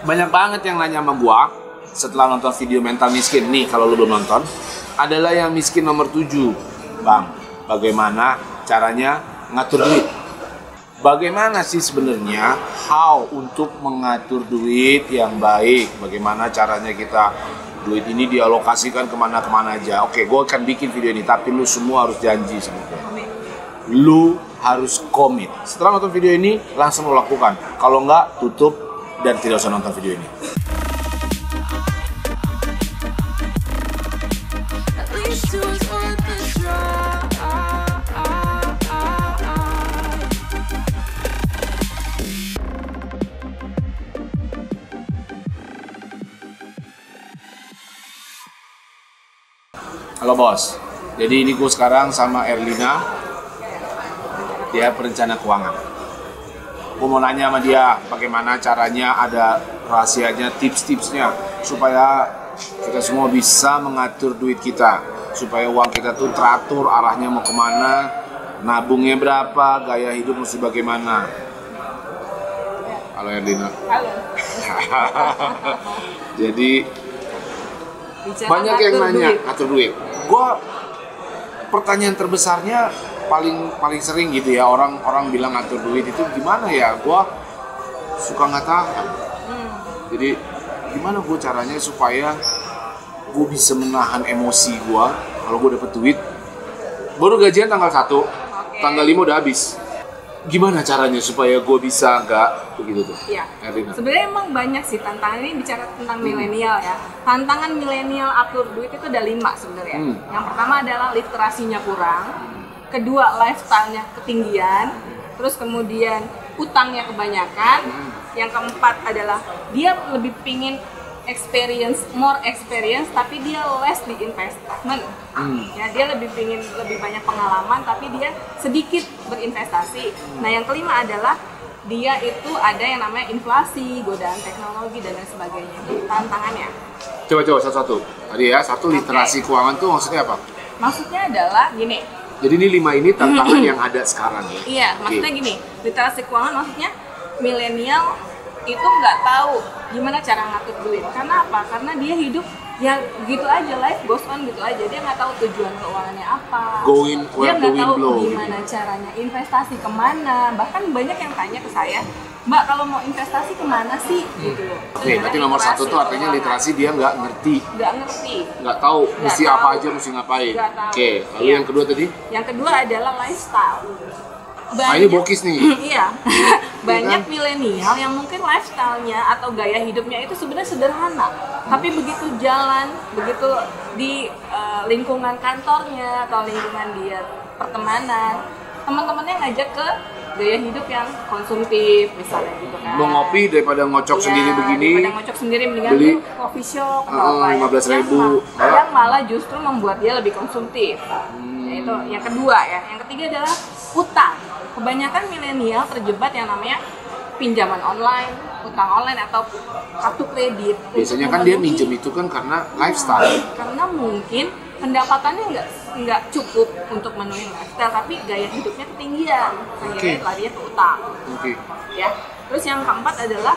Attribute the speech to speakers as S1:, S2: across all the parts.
S1: Banyak banget yang nanya sama gua setelah nonton video mental miskin nih, kalau lu belum nonton, adalah yang miskin nomor 7. Bang, bagaimana caranya ngatur duit? Bagaimana sih sebenarnya how untuk mengatur duit yang baik? Bagaimana caranya kita duit ini dialokasikan kemana-kemana aja? Oke, gua akan bikin video ini, tapi lu semua harus janji sama gua. Lu harus komit. Setelah nonton video ini, langsung lu lakukan. Kalau enggak, tutup dan tidak usah nonton video ini. Halo bos, jadi ini gue sekarang sama Erlina, dia perencana keuangan. Gue mau nanya sama dia bagaimana caranya, ada rahasianya, tips-tipsnya supaya kita semua bisa mengatur duit kita, supaya uang kita tuh teratur arahnya mau kemana, nabungnya berapa, gaya hidup mesti bagaimana. Halo Erlina.
S2: Halo.
S1: Jadi
S2: Bicara
S1: banyak yang nanya
S2: duit.
S1: ngatur duit. Gua pertanyaan terbesarnya paling sering gitu ya, orang bilang ngatur duit itu gimana ya? Gua suka nggak tahan. Jadi gimana gue caranya supaya gue bisa menahan emosi gue kalau gue dapet duit? Baru gajian tanggal 1, tanggal 5 udah habis. Gimana caranya supaya gue bisa nggak begitu tuh?
S2: Iya.
S1: Erlina.
S2: Sebenarnya emang banyak sih tantangan, ini bicara tentang milenial ya. Tantangan milenial atur duit itu ada 5 sebenarnya. Yang pertama adalah literasinya kurang, kedua lifestyle-nya ketinggian, terus kemudian utangnya kebanyakan, yang keempat adalah dia lebih pingin more experience tapi dia less di investment. Ya, dia lebih pingin lebih banyak pengalaman tapi dia sedikit berinvestasi. Nah, yang kelima adalah dia itu ada yang namanya inflasi, godaan teknologi dan lain sebagainya. Itu tantangannya.
S1: Coba satu-satu. Tadi ya, satu literasi keuangan tuh maksudnya apa?
S2: Maksudnya adalah gini.
S1: Jadi ini 5 ini tantangan yang ada sekarang ya?
S2: Iya, maksudnya gini, literasi keuangan maksudnya milenial itu nggak tahu gimana cara ngatur duit. Karena apa? Karena dia hidup ya gitu aja, life goes on gitu aja. Dia nggak tahu tujuan keuangannya apa. Dia nggak tahu gimana caranya investasi kemana. Bahkan banyak yang tanya ke saya, Mbak, kalau mau investasi kemana sih? Gitu.
S1: Oke, berarti nomor 1 tuh artinya literasi dia nggak ngerti. Nggak tahu mesti apa aja, mesti ngapain. Oke, lalu yang kedua tadi? Yang kedua adalah lifestyle. Ini bokis nih.
S2: Iya. Banyak milenial yang mungkin lifestyle-nya atau gaya hidupnya itu sebenarnya sederhana. Tapi begitu jalan, begitu di lingkungan kantornya atau lingkungan dia pertemanan, teman-temannya ngajak ke gaya hidup yang konsumtif misalnya gitu kan.
S1: Mau ngopi daripada ngocok sendiri begini.
S2: Daripada ngocok sendiri mendingan
S1: beli
S2: coffee shop atau apa
S1: 15.000.
S2: Yang malah justru membuat dia lebih konsumtif. Itu yang kedua ya. Yang ketiga adalah utang. Kebanyakan milenial terjebak yang namanya pinjaman online, utang online atau kartu kredit.
S1: Biasanya kan dia minjem itu kan karena lifestyle.
S2: Karena mungkin pendapatannya nggak cukup untuk memenuhi lifestyle, tapi gaya hidupnya ketinggian, akhirnya larinya ke utang. Ya. Terus yang keempat adalah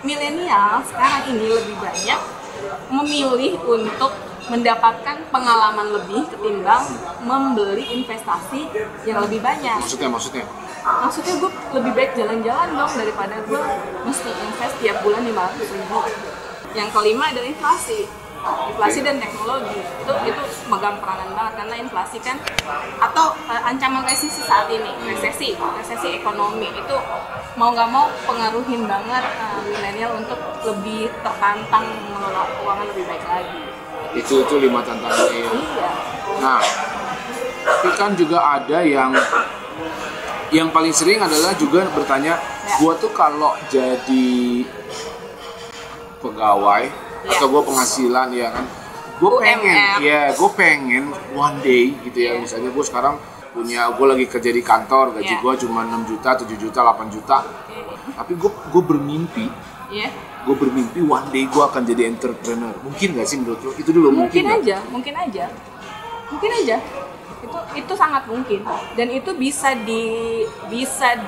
S2: milenial sekarang ini lebih banyak memilih untuk mendapatkan pengalaman lebih ketimbang membeli investasi yang lebih banyak. Maksudnya gue lebih baik jalan-jalan dong daripada gue mesti invest tiap bulan 500.000. Yang kelima adalah inflasi dan teknologi. Itu megang peranan banget karena inflasi kan atau ancaman resesi saat ini, resesi ekonomi itu mau nggak mau pengaruhin banget milenial untuk lebih tertantang mengelola keuangan lebih baik lagi.
S1: Itu 5 tantangan ini.
S2: Iya.
S1: Nah, tapi kan juga ada yang paling sering adalah juga bertanya, gua tuh kalau jadi pegawai atau gua penghasilan ya kan, gue pengen one day gitu ya, misalnya gue sekarang gue lagi kerja di kantor, gaji gue cuma 6 juta, 7 juta, 8 juta, tapi gue bermimpi gue bermimpi one day gue akan jadi entrepreneur. Mungkin nggak sih menurut lo? Itu dulu mungkin
S2: aja. Itu sangat mungkin, dan itu bisa di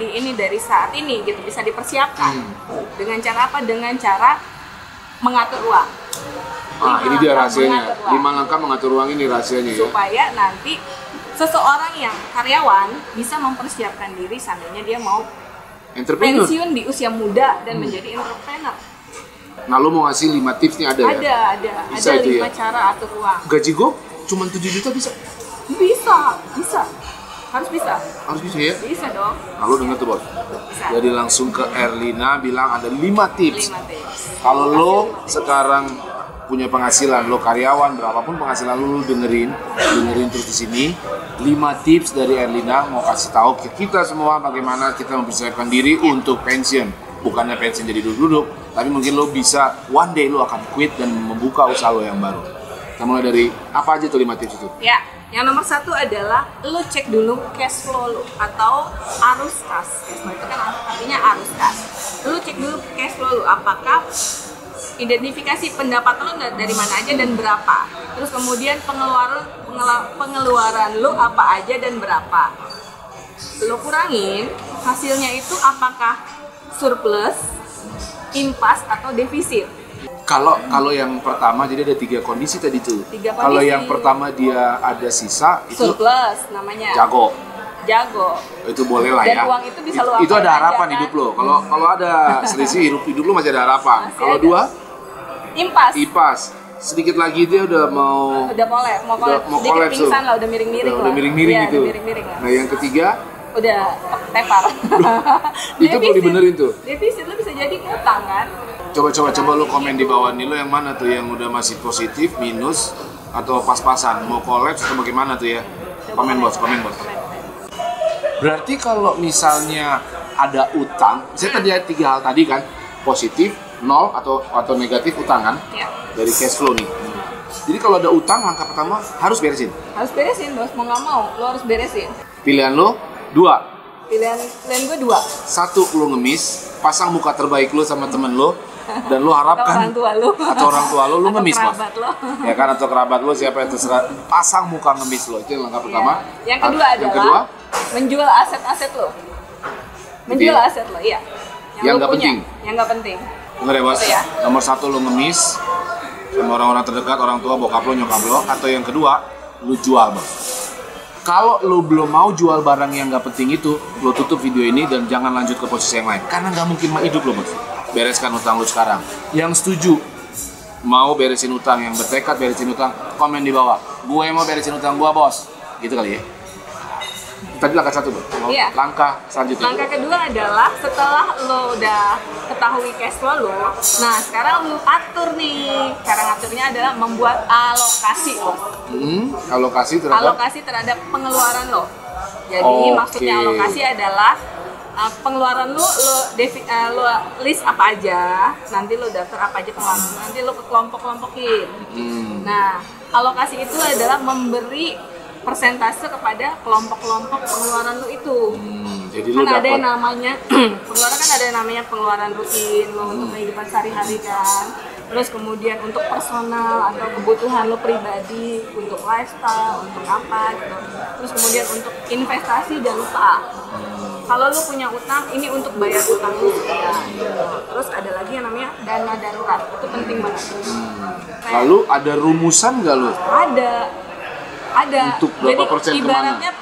S2: ini dari saat ini gitu, bisa dipersiapkan. Dengan cara apa? Dengan cara mengatur uang.
S1: Ini dia rahasianya. 5 langkah mengatur uang ini rahasianya ya.
S2: Supaya nanti seseorang yang karyawan bisa mempersiapkan diri seandainya dia mau pensiun di usia muda dan menjadi entrepreneur.
S1: Nah, lo mau ngasih 5 tips nih ada ya?
S2: Ada 5 cara atur uang.
S1: Gaji gue cuma 7 juta bisa?
S2: Bisa. Harus bisa ya? Bisa dong.
S1: Nah, lo denger tuh bos.
S2: Bisa.
S1: Jadi langsung ke Erlina bilang ada 5 tips.
S2: 5 tips.
S1: Kalau lo sekarang punya penghasilan, lo karyawan, berapapun penghasilan lo dengerin terus di sini. 5 tips dari Erlina mau kasih tahu ke kita semua bagaimana kita mempersiapkan diri untuk pensiun. Bukannya pensiun jadi duduk-duduk, tapi mungkin lo bisa one day lo akan quit dan membuka usaha lo yang baru. Kita mulai dari apa aja tuh 5 tips itu?
S2: Ya, yang nomor 1 adalah lo cek dulu cash flow lo atau arus kas. Cash flow itu kan artinya arus kas. Lo cek dulu cash flow lo, apakah identifikasi pendapatan lo dari mana aja dan berapa. Terus kemudian pengeluaran lo apa aja dan berapa. Lo kurangin, hasilnya itu apakah surplus, impas atau defisit.
S1: Kalau yang pertama, jadi ada 3 kondisi tadi tuh. Kalau yang pertama dia ada sisa, itu
S2: surplus namanya.
S1: Jago. Itu boleh lah ya.
S2: Dan uang itu bisa lo
S1: itu ada harapan
S2: aja,
S1: hidup lo. Kalau ada selisih hidup lo masih ada harapan. Kalau 2 impas. Sedikit lagi dia udah mau
S2: collapse pingsan lah, udah miring-miring lah.
S1: Udah miring-miring
S2: ya,
S1: gitu. Nah, yang ketiga
S2: udah tepar.
S1: Itu perlu dibenerin tuh.
S2: Defisit lo bisa jadi utang kan?
S1: Coba lo komen di bawah nih, lo yang mana tuh, yang udah masih positif, minus, atau pas-pasan, mau collapse atau bagaimana tuh ya? Komen bos. Berarti kalau misalnya ada utang, misalnya tadi ada 3 hal tadi kan, positif, 0 atau negatif utang kan, dari cash flow nih. Jadi kalau ada utang, langkah pertama harus beresin.
S2: Harus beresin bos, mau nggak mau, lo harus beresin.
S1: Pilihan lo 2.
S2: Pilihan gue 2.
S1: 1, lo ngemis, pasang muka terbaik lo sama temen lo, dan lo harapkan
S2: atau
S1: orang tua lo ngemis bos.
S2: Lo.
S1: Ya kan, atau kerabat lo, siapa yang terserah, pasang muka ngemis lo, itu yang langkah pertama.
S2: Yang kedua adalah menjual aset-aset lo. Menjual aset lo, iya.
S1: Yang nggak penting.
S2: Yang nggak penting.
S1: Bener ya bos. Nomor 1 lo ngemis sama orang-orang terdekat, orang tua, bokap lo, nyokap lo. Atau yang kedua, lo jual bos. Kalau lo belum mau jual barang yang nggak penting itu, lo tutup video ini dan jangan lanjut ke posisi yang lain. Karena nggak mungkin hidup lo bos. Bereskan utang lo sekarang. Yang setuju mau beresin utang, yang bertekad beresin utang, komen di bawah. Gue mau beresin utang gue bos. Gitu kali ya. Tadi langkah 1 bro. Langkah selanjutnya.
S2: Langkah kedua adalah setelah lo udah ketahui cash flow lo, nah sekarang lo atur nih. Cara ngaturnya adalah membuat alokasi lo. Alokasi terhadap pengeluaran lo. Jadi maksudnya alokasi adalah pengeluaran lo list apa aja, nanti lo daftar apa aja pengeluaran, nanti lo kelompok-kelompokin. Nah, alokasi itu adalah memberi persentase kepada kelompok-kelompok pengeluaran lo itu.
S1: Jadi
S2: kan ada yang namanya pengeluaran, kan ada yang namanya pengeluaran rutin lo untuk kehidupan sehari-hari kan. Terus kemudian untuk personal atau kebutuhan lo pribadi, untuk lifestyle, untuk apa gitu. Terus kemudian untuk investasi, jangan lupa. Kalau lo punya utang, ini untuk bayar utang lo ya. Terus ada lagi yang namanya dana darurat, itu penting banget.
S1: Lalu ada rumusan nggak lo?
S2: Ada.
S1: Untuk berapa persen kemana?
S2: Ibaratnya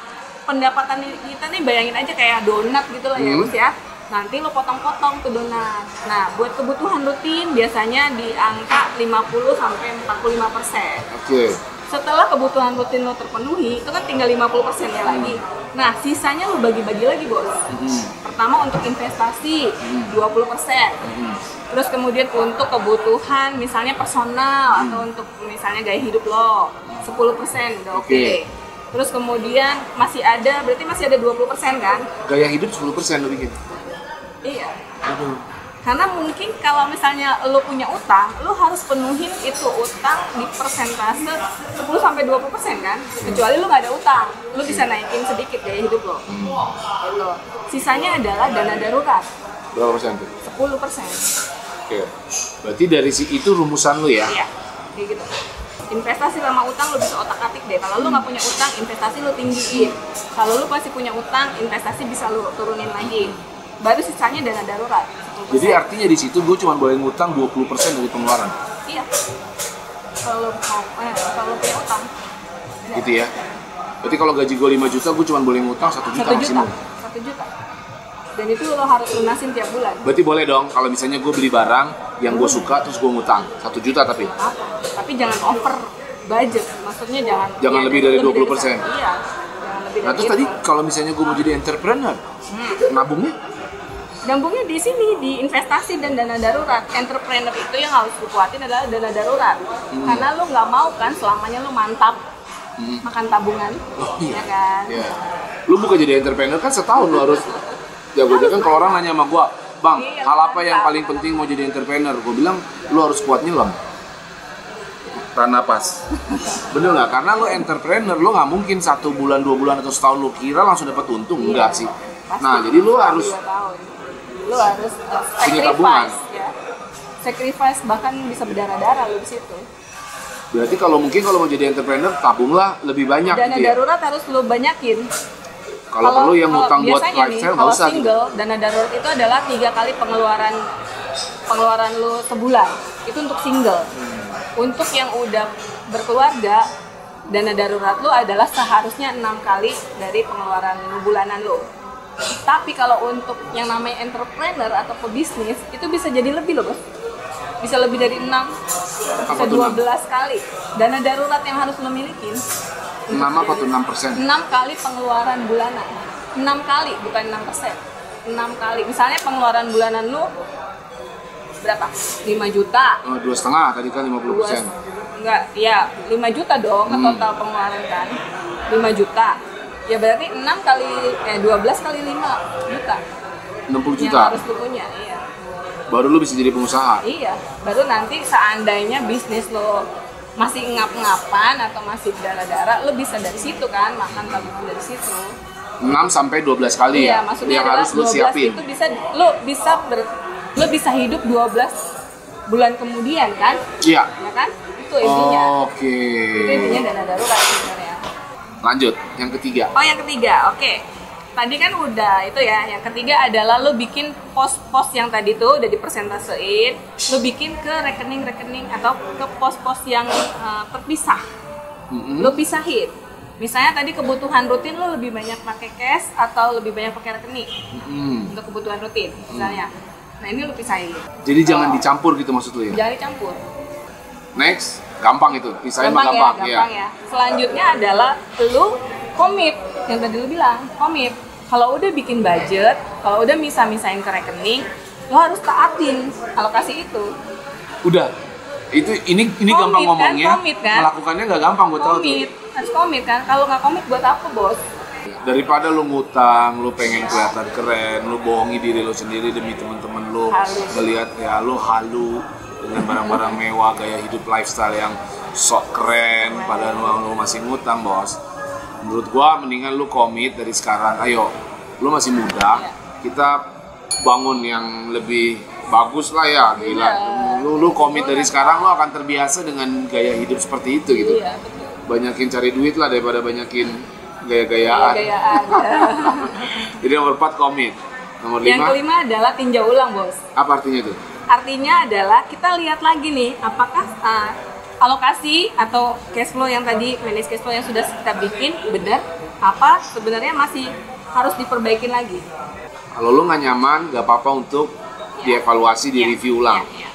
S2: pendapatan kita nih, bayangin aja kayak donat gitu lah ya Bos ya. Nanti lo potong-potong tuh donat. Nah, buat kebutuhan rutin biasanya di angka 50-45%.
S1: Oke.
S2: Setelah kebutuhan rutin lo terpenuhi, itu kan tinggal 50% ya lagi. Nah, sisanya lo bagi-bagi lagi bos. Pertama untuk investasi 20%. Terus kemudian untuk kebutuhan misalnya personal atau untuk misalnya gaya hidup lo 10% udah oke. Terus kemudian masih ada 20% kan?
S1: Gaya hidup 10% lo bikin?
S2: Iya. Karena mungkin kalau misalnya lo punya utang, lo harus penuhin itu utang di persentase 10-20% kan? Kecuali lo nggak ada utang, lo bisa naikin sedikit gaya hidup lo. Gitu. Sisanya adalah dana darurat.
S1: Berapa persen tuh?
S2: 10%.
S1: Oke. Berarti dari itu rumusan lo ya?
S2: Iya, kayak gitu. Investasi sama utang lu bisa otak-atik deh. Kalau lu nggak punya utang, investasi lu tinggiin. Kalau lu masih punya utang, investasi bisa lu turunin lagi. Baru sisanya dana darurat. 10%.
S1: Jadi artinya di situ gue cuma boleh ngutang 20% dari pengeluaran.
S2: Iya. Kalau kalau punya utang.
S1: Gitu ya. Berarti kalau gaji gue 5 juta, gue cuma boleh ngutang 1 juta maksimum.
S2: 1 juta. Dan itu lo harus lunasin tiap bulan.
S1: Berarti boleh dong kalau misalnya gue beli barang yang gue suka terus gue ngutang 1 juta tapi.
S2: Tapi jangan over budget. Maksudnya jangan
S1: lebih dari 20%.
S2: Iya. Jangan lebih
S1: Nah
S2: dari
S1: terus
S2: itu.
S1: tadi kalau misalnya gue mau jadi entrepreneur, nabungnya?
S2: Nabungnya di sini di investasi dan dana darurat. Entrepreneur itu yang harus dikuatin adalah dana darurat. Karena lu nggak mau kan selamanya lu mantap makan tabungan, ya kan?
S1: Iya. Lu bukan jadi entrepreneur kan setahun lu harus jago-jago kan. Kalau orang nanya sama gue, Bang,
S2: Iya,
S1: hal apa yang paling penting mau jadi entrepreneur? Gue bilang, lu harus kuat nyelam. Tahan napas. Bener nggak? Karena lu entrepreneur, lu nggak mungkin 1 bulan, 2 bulan, atau setahun lu kira langsung dapat untung. Enggak sih.
S2: Pasti.
S1: Nah, jadi lu harus
S2: 2 tahun. Lu harus
S1: punya tabungan.
S2: sacrifice, ya. Sacrifice bahkan bisa berdarah-darah lu di situ.
S1: Berarti kalau mau jadi entrepreneur, tabunglah lebih banyak
S2: Dana
S1: gitu ya.
S2: darurat harus lu banyakin.
S1: Kalau perlu yang ngutang buat
S2: biasanya nih,
S1: lifestyle nggak
S2: kalau
S1: usah gitu.
S2: single, dana darurat itu adalah 3 kali pengeluaran lu sebulan. Itu untuk single. Untuk yang udah berkeluarga, dana darurat lu adalah seharusnya 6 kali dari pengeluaran bulanan lu. Tapi kalau untuk yang namanya entrepreneur atau pebisnis, itu bisa jadi lebih loh, Bos. Bisa lebih dari 6, bisa 12 kali. Dana darurat yang harus lo milikin.
S1: 6 apa tuh 6%?
S2: 6 kali pengeluaran bulanan. 6 kali, bukan 6%. 6 kali. Misalnya pengeluaran bulanan lu berapa? 5 juta.
S1: 2,5 tadi kan 50%.
S2: Enggak, ya 5 juta dong ke total pengeluaran kan. 5 juta. Ya berarti 12 kali 5 juta.
S1: 60
S2: Yang
S1: juta.
S2: harus lu punya, iya.
S1: Baru lu bisa jadi pengusaha.
S2: Iya, baru nanti seandainya bisnis lo masih ngap-ngapan atau masih darah-darah, lo bisa dari situ kan, makan tabungan dari situ.
S1: 6 sampai 12 kali
S2: Iya,
S1: ya.
S2: maksudnya
S1: Yang
S2: adalah
S1: harus lu
S2: 12
S1: siapin.
S2: itu bisa lo bisa hidup 12 bulan kemudian kan?
S1: Iya.
S2: Ya kan? Itu intinya.
S1: Oke.
S2: Itu intinya dana darurat sebenarnya.
S1: Lanjut, yang ketiga.
S2: Oh, yang ketiga. Oke. Tadi kan udah itu ya. Yang ketiga adalah lo bikin pos-pos yang tadi tuh udah dipersentasein, lo bikin ke rekening-rekening atau ke pos-pos yang terpisah. Lo pisahin. Misalnya tadi kebutuhan rutin lo lebih banyak pakai cash atau lebih banyak pakai rekening untuk kebutuhan rutin misalnya. Nah ini lo pisahin.
S1: Jadi jangan dicampur gitu maksud lu ya?
S2: Jangan dicampur.
S1: Next, gampang itu. Pisahin mah
S2: Gampang
S1: gampang.
S2: ya. Selanjutnya adalah lo komit. Yang tadi lo bilang, komit. Kalau udah bikin budget, kalau udah misahin ke rekening, lo harus taatin alokasi itu.
S1: Udah. Ini
S2: Komit
S1: gampang
S2: kan,
S1: ngomongnya.
S2: komit kan.
S1: Melakukannya nggak gampang, gue tahu tuh.
S2: Komit, harus komit kan. Kalau nggak komit buat apa, Bos?
S1: Daripada lu ngutang, lu pengen kelihatan keren, lu bohongi diri lu sendiri demi temen-temen lu,
S2: Halu.
S1: ngelihat ya lu halu dengan barang-barang mewah, gaya hidup lifestyle yang sok keren, padahal lu masih ngutang, Bos. Menurut gua mendingan lu komit dari sekarang. Ayo, lu masih muda, kita bangun yang lebih bagus lah ya, gila. Lu komit dari sekarang, lu akan terbiasa dengan gaya hidup seperti itu gitu.
S2: Iya, betul.
S1: Banyakin cari duit lah daripada banyakin gaya-gayaan.
S2: Gaya-gayaan.
S1: Jadi nomor 4 komit. Nomor 5
S2: Yang kelima adalah tinjau ulang, Bos.
S1: apa artinya itu?
S2: Artinya adalah kita lihat lagi nih, apakah alokasi atau cash flow yang tadi, manage cash flow yang sudah kita bikin benar, apa sebenarnya masih harus diperbaikin lagi.
S1: Kalau lu nggak nyaman, nggak apa-apa untuk dievaluasi, direview ulang.
S2: Ya.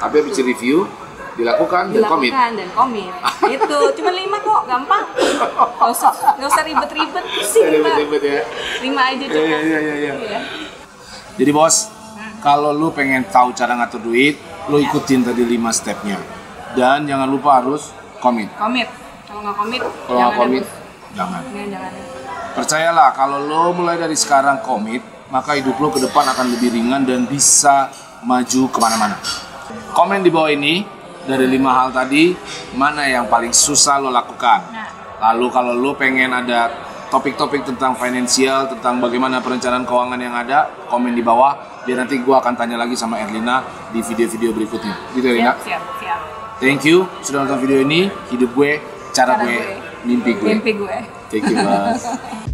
S1: Tapi habis review, dilakukan dan komit.
S2: Dilakukan dan komit. Itu cuma 5 kok, gampang. Nggak usah ribet-ribet, pusing lah.
S1: Ribet-ribet ya.
S2: 5 aja cukup.
S1: Iya.
S2: Iya.
S1: Jadi bos, kalau lu pengen tahu cara ngatur duit, lu ikutin tadi 5 stepnya. Dan jangan lupa harus komit.
S2: Komit. Kalau nggak komit,
S1: Kalau nggak komit, jangan.
S2: Jangan.
S1: Percayalah, kalau lo mulai dari sekarang komit, maka hidup lo ke depan akan lebih ringan dan bisa maju kemana-mana. Komen di bawah ini, dari 5 hal tadi, mana yang paling susah lo lakukan. Lalu kalau lo pengen ada topik-topik tentang finansial, tentang bagaimana perencanaan keuangan yang ada, komen di bawah, biar nanti gue akan tanya lagi sama Erlina di video-video berikutnya. Gitu Erlina?
S2: Siap.
S1: Thank you sudah nonton video ini. Hidup gue, cara gue, mimpi gue.
S2: Mimpi gue.
S1: Thank you, Bang.